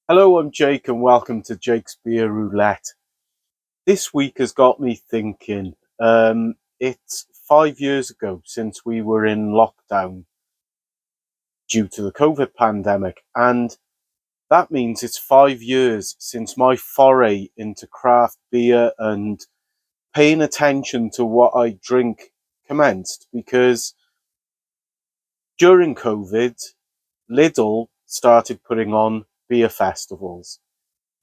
Hello, I'm Jake and welcome to Jake's Beer Roulette. This week has got me thinking. It's 5 years ago since we were in lockdown due to the COVID pandemic, and that means it's 5 years since my foray into craft beer and paying attention to what I drink commenced, because during COVID, Lidl started putting on beer festivals.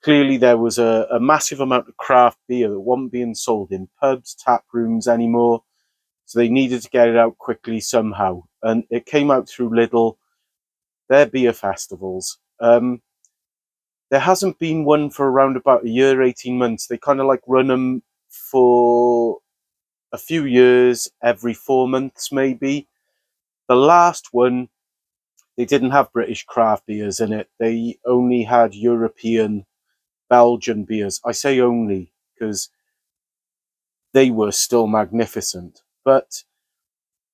Clearly there was a massive amount of craft beer that wasn't being sold in pubs, tap rooms anymore. So they needed to get it out quickly somehow. And it came out through Lidl, their beer festivals. There hasn't been one for around about a year, 18 months. They kind of like run them for a few years, every 4 months maybe. The last one, they didn't have British craft beers in it. They only had European Belgian beers. I say only because they were still magnificent. But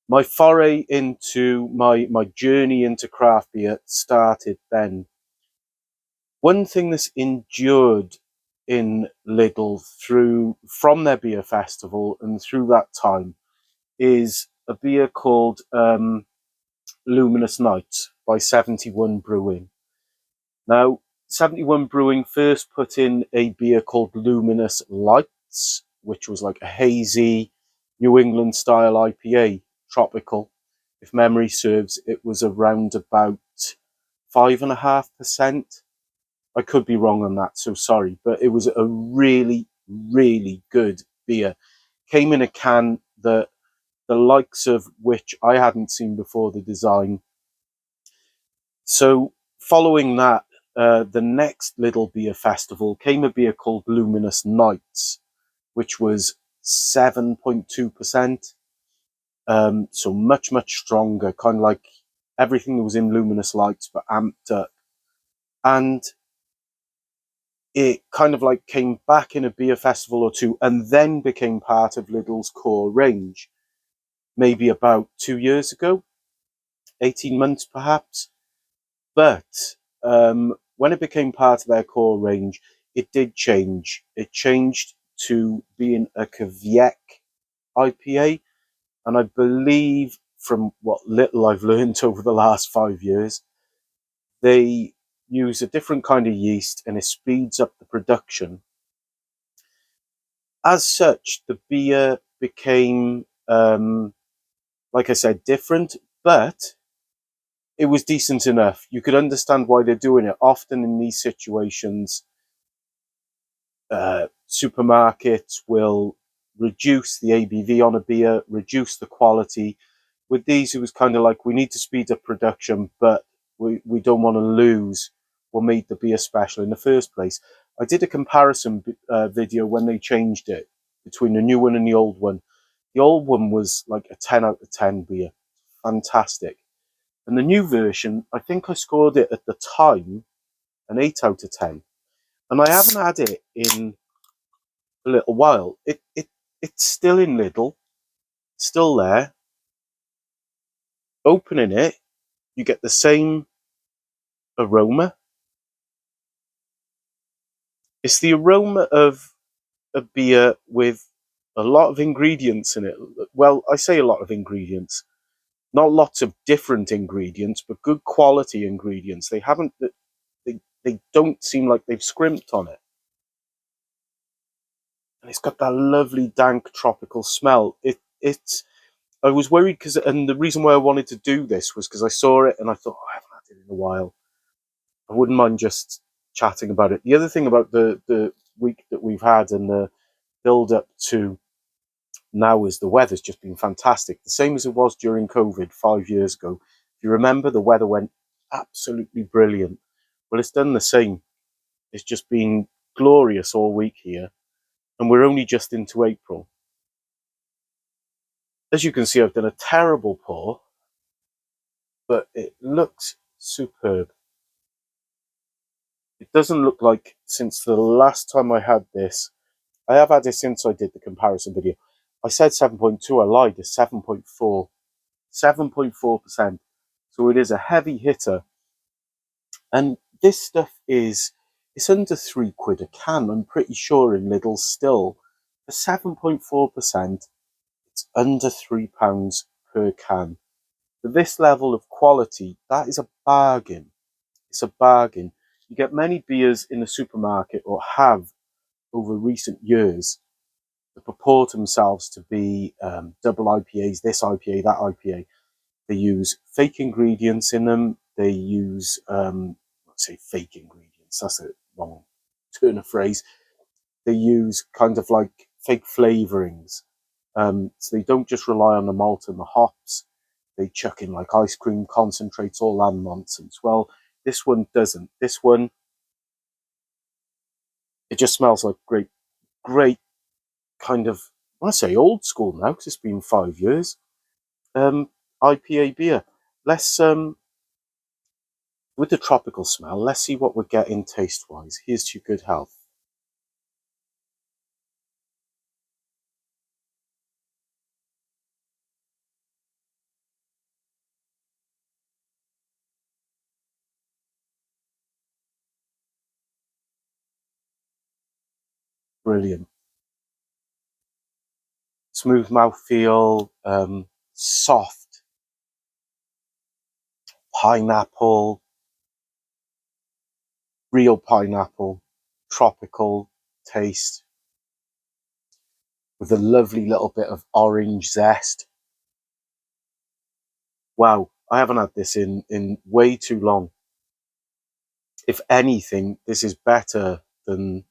my foray into my journey into craft beer started then. One thing that's endured in Lidl from their beer festival and through that time is a beer called Luminous Nights by 71 Brewing. Now, 71 Brewing first put in a beer called Luminous Lights, which was like a hazy New England style IPA, tropical. If memory serves, it was around about 5.5%. I could be wrong on that, so sorry, but it was a really, really good beer. Came in a can that the likes of which I hadn't seen before the design. So following that, the next Lidl beer festival came a beer called Luminous Nights, which was 7.2%. So much, much stronger, kind of like everything that was in Luminous Lights, but amped up. And it kind of like came back in a beer festival or two and then became part of Lidl's core range, maybe about 2 years ago, 18 months perhaps. But when it became part of their core range, it did change. It changed to being a Kvyek IPA. And I believe, from what little I've learned over the last 5 years, they use a different kind of yeast and it speeds up the production. As such, the beer became, like I said, different, but it was decent enough. You could understand why they're doing it. Often in these situations, supermarkets will reduce the ABV on a beer, reduce the quality. With these, it was kind of like, we need to speed up production, but we don't want to lose what made the beer special in the first place. I did a comparison video when they changed it between the new one and the old one. The old one was like a 10 out of 10 beer. Fantastic. And the new version, I think I scored it at the time an 8 out of 10. And I haven't had it in a little while. It's still in Lidl, still there. Opening it, you get the same aroma. It's the aroma of a beer with a lot of ingredients in it. Well, I say a lot of ingredients, not lots of different ingredients, but good quality ingredients. They don't seem like they've scrimped on it. And it's got that lovely dank tropical smell. It's I was worried and the reason why I wanted to do this was because I saw it and I thought, I haven't had it in a while. I wouldn't mind just chatting about it. The other thing about the week that we've had and the build up to now is the weather's just been fantastic. The same as it was during COVID 5 years ago. If you remember, the weather went absolutely brilliant. Well, it's done the same. It's just been glorious all week here. And we're only just into April. As you can see, I've done a terrible pour, but it looks superb. It doesn't look like since the last time I had this. I have had it since I did the comparison video. I said 7.2, I lied, it's 7.4. 7.4%. So it is a heavy hitter. And this stuff is It's under £3 a can, I'm pretty sure, in Lidl still. For 7.4%, it's under £3 per can. For this level of quality, that is a bargain. It's a bargain. You get many beers in the supermarket, or have over recent years, that purport themselves to be double IPAs, this IPA, that IPA. They use fake ingredients in them. They use, let's say fake ingredients, that's a wrong turn of phrase. They use kind of like fake flavorings. So they don't just rely on the malt and the hops. They chuck in like ice cream concentrates, all that nonsense. Well, this one doesn't. This one, it just smells like great kind of, I want to say old school now, because it's been 5 years. IPA beer. Let's with the tropical smell, let's see what we're getting taste wise. Here's to your good health. Brilliant. Smooth mouthfeel, soft pineapple, real pineapple, tropical taste with a lovely little bit of orange zest. Wow, I haven't had this in way too long. If anything, this is better than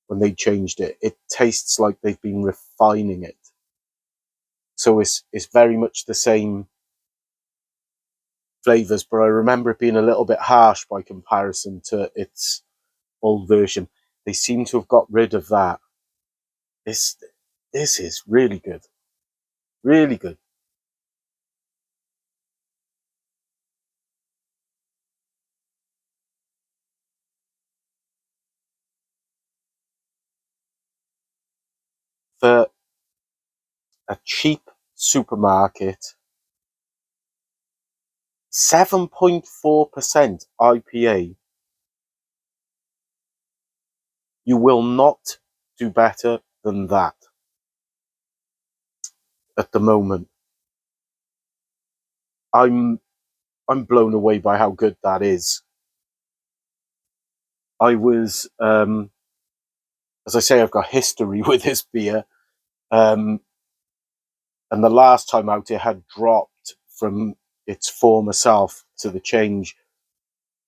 when they changed it. It tastes like they've been refining it. So it's very much the same flavors, but I remember it being a little bit harsh by comparison to its old version. They seem to have got rid of that. This this is really good. Really good. For a cheap supermarket, 7.4% IPA, you will not do better than that at the moment. I'm I'm blown away by how good that is. I was, as I say, I've got history with this beer, um, and the last time out, it had dropped from its former self to the change,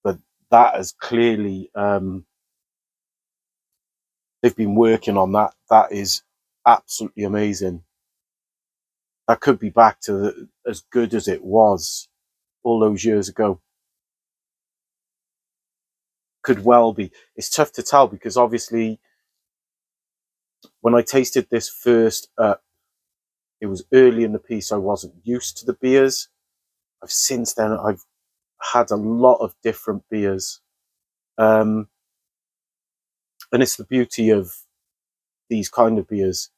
but that has clearly, they've been working on that. That is absolutely amazing. That could be back to as good as it was all those years ago. Could well be. It's tough to tell because obviously when I tasted this first, it was early in the piece. I wasn't used to the beers. Since then I've had a lot of different beers, and it's the beauty of these kind of beers.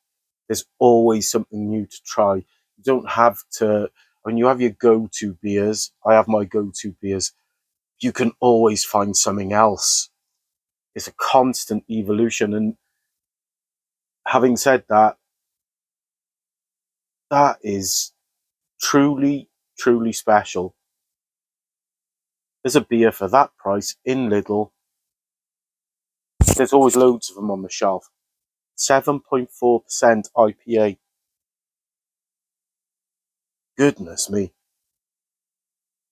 There's always something new to try. You don't have to. When you have your go-to beers, I have my go-to beers. You can always find something else. It's a constant evolution. And having said that, that is truly, truly special. There's a beer for that price in Lidl. There's always loads of them on the shelf. 7.4% IPA. Goodness me.